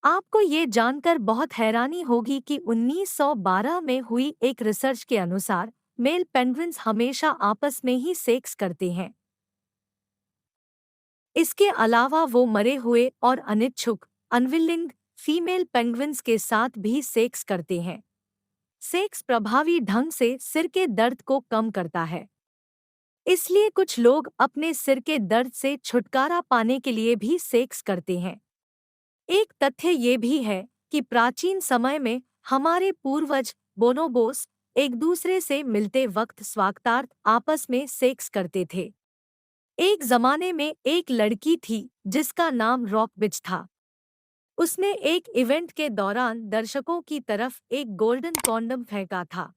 आपको ये जानकर बहुत हैरानी होगी कि 1912 में हुई एक रिसर्च के अनुसार मेल पेंगुइन्स हमेशा आपस में ही सेक्स करते हैं। इसके अलावा वो मरे हुए और अनिच्छुक अनविलिंग फीमेल पेंगुइन्स के साथ भी सेक्स करते हैं। सेक्स प्रभावी ढंग से सिर के दर्द को कम करता है। इसलिए कुछ लोग अपने सिर के दर्द से छुटकारा पाने के लिए भी सेक्स करते हैं। एक तथ्य ये भी है कि प्राचीन समय में हमारे पूर्वज बोनोबोस एक दूसरे से मिलते वक्त स्वागतार्थ आपस में सेक्स करते थे। एक जमाने में एक लड़की थी जिसका नाम रॉकबिच था। उसने एक इवेंट के दौरान दर्शकों की तरफ एक गोल्डन कॉन्डम फेंका था।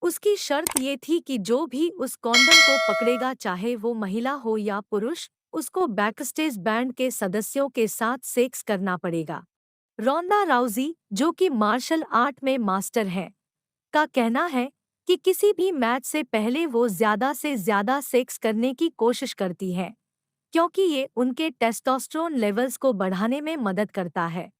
उसकी शर्त ये थी कि जो भी उस कॉन्डम को पकड़ेगा, चाहे वो महिला हो या पुरुष, उसको बैकस्टेज बैंड के सदस्यों के साथ सेक्स करना पड़ेगा। रोंडा राउजी, जो कि मार्शल आर्ट में मास्टर है, का कहना है कि किसी भी मैच से पहले वो ज़्यादा से ज़्यादा सेक्स करने की कोशिश करती है, क्योंकि ये उनके टेस्टोस्टेरोन लेवल्स को बढ़ाने में मदद करता है।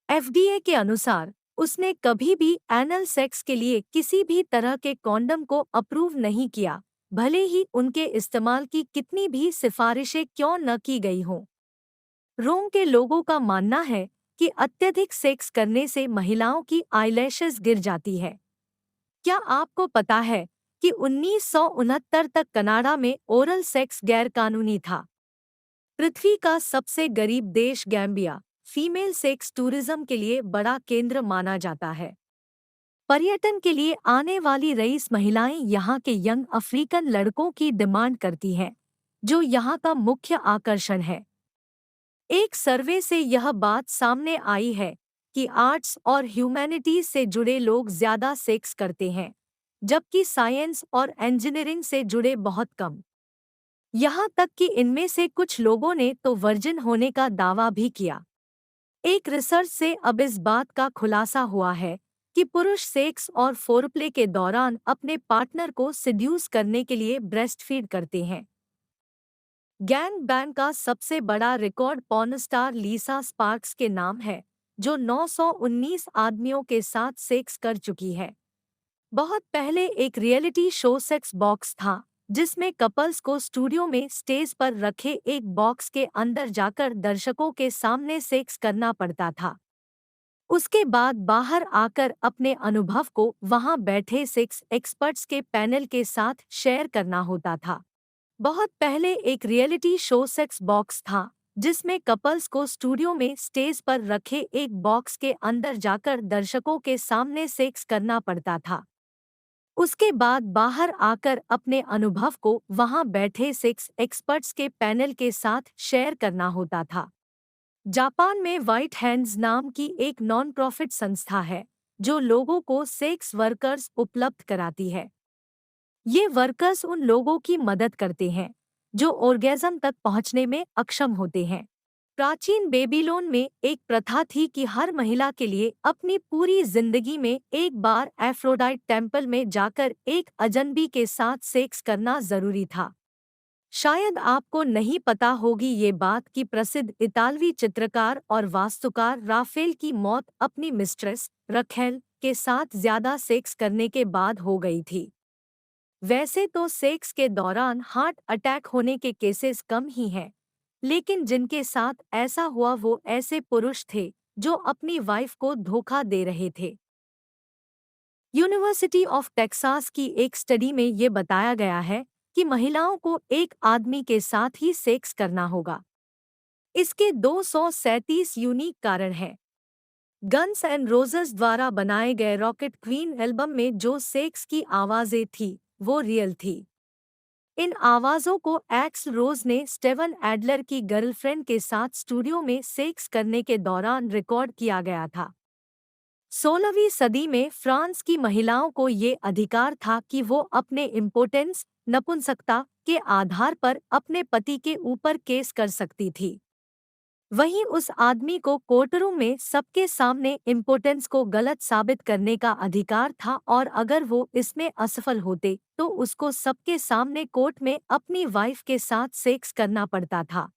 एफडीए के अनुसार उसने कभी भी एनल सेक्स के लिए किसी भी तरह के कॉन्डम को अप्रूव नहीं किया, भले ही उनके इस्तेमाल की कितनी भी सिफारिशें क्यों न की गई हों। रोम के लोगों का मानना है कि अत्यधिक सेक्स करने से महिलाओं की आईलैशेस गिर जाती है। क्या आपको पता है कि 1969 तक कनाडा में ओरल सेक्स गैरकानूनी था? पृथ्वी का सबसे गरीब देश गैम्बिया फीमेल सेक्स टूरिज्म के लिए बड़ा केंद्र माना जाता है। पर्यटन के लिए आने वाली रईस महिलाएं यहाँ के यंग अफ्रीकन लड़कों की डिमांड करती हैं, जो यहाँ का मुख्य आकर्षण है। एक सर्वे से यह बात सामने आई है कि आर्ट्स और ह्यूमैनिटीज से जुड़े लोग ज़्यादा सेक्स करते हैं, जबकि साइंस और इंजीनियरिंग से जुड़े बहुत कम। यहाँ तक कि इनमें से कुछ लोगों ने तो वर्जिन होने का दावा भी किया। एक रिसर्च से अब इस बात का खुलासा हुआ है कि पुरुष सेक्स और फोरप्ले के दौरान अपने पार्टनर को सिड्यूस करने के लिए ब्रेस्ट फीड करते हैं। गैंग बैंग का सबसे बड़ा रिकॉर्ड पॉर्न स्टार लीसा स्पार्क्स के नाम है, जो 919 आदमियों के साथ सेक्स कर चुकी है। बहुत पहले एक रियलिटी शो सेक्स बॉक्स था, जिसमें कपल्स को स्टूडियो में स्टेज पर रखे एक बॉक्स के अंदर जाकर दर्शकों के सामने सेक्स करना पड़ता था। उसके बाद बाहर आकर अपने अनुभव को वहां बैठे सेक्स एक्सपर्ट्स के पैनल के साथ शेयर करना होता था। बहुत पहले एक रियलिटी शो सेक्स बॉक्स था, जिसमें कपल्स को स्टूडियो में स्टेज पर रखे एक बॉक्स के अंदर जाकर दर्शकों के सामने सेक्स करना पड़ता था। उसके बाद बाहर आकर अपने अनुभव को वहां बैठे सेक्स एक्सपर्ट्स के पैनल के साथ शेयर करना होता था। जापान में व्हाइट हैंड्स नाम की एक नॉन प्रॉफिट संस्था है, जो लोगों को सेक्स वर्कर्स उपलब्ध कराती है। ये वर्कर्स उन लोगों की मदद करते हैं जो ऑर्गेज़म तक पहुंचने में अक्षम होते हैं। प्राचीन बेबीलोन में एक प्रथा थी कि हर महिला के लिए अपनी पूरी जिंदगी में एक बार एफ्रोडाइट टेम्पल में जाकर एक अजनबी के साथ सेक्स करना जरूरी था। शायद आपको नहीं पता होगी ये बात कि प्रसिद्ध इतालवी चित्रकार और वास्तुकार राफेल की मौत अपनी मिस्ट्रेस रखेल के साथ ज्यादा सेक्स करने के बाद हो गई थी। वैसे तो सेक्स के दौरान हार्ट अटैक होने के केसेस कम ही हैं, लेकिन जिनके साथ ऐसा हुआ वो ऐसे पुरुष थे जो अपनी वाइफ को धोखा दे रहे थे। यूनिवर्सिटी ऑफ टेक्सास की एक स्टडी में ये बताया गया है कि महिलाओं को एक आदमी के साथ ही सेक्स करना होगा। इसके 237 यूनिक कारण हैं। गन्स एंड रोजेस द्वारा बनाए गए रॉकेट क्वीन एल्बम में जो सेक्स की आवाजें थी वो रियल थी। इन आवाजों को एक्स रोज ने स्टेवन एडलर की गर्लफ्रेंड के साथ स्टूडियो में सेक्स करने के दौरान रिकॉर्ड किया गया था। 16वीं सदी में फ्रांस की महिलाओं को ये अधिकार था कि वो अपने इम्पोर्टेंस नपुंसकता के आधार पर अपने पति के ऊपर केस कर सकती थी। वहीं उस आदमी को कोर्टरूम में सबके सामने इम्पोर्टेंस को गलत साबित करने का अधिकार था, और अगर वो इसमें असफल होते तो उसको सबके सामने कोर्ट में अपनी वाइफ के साथ सेक्स करना पड़ता था।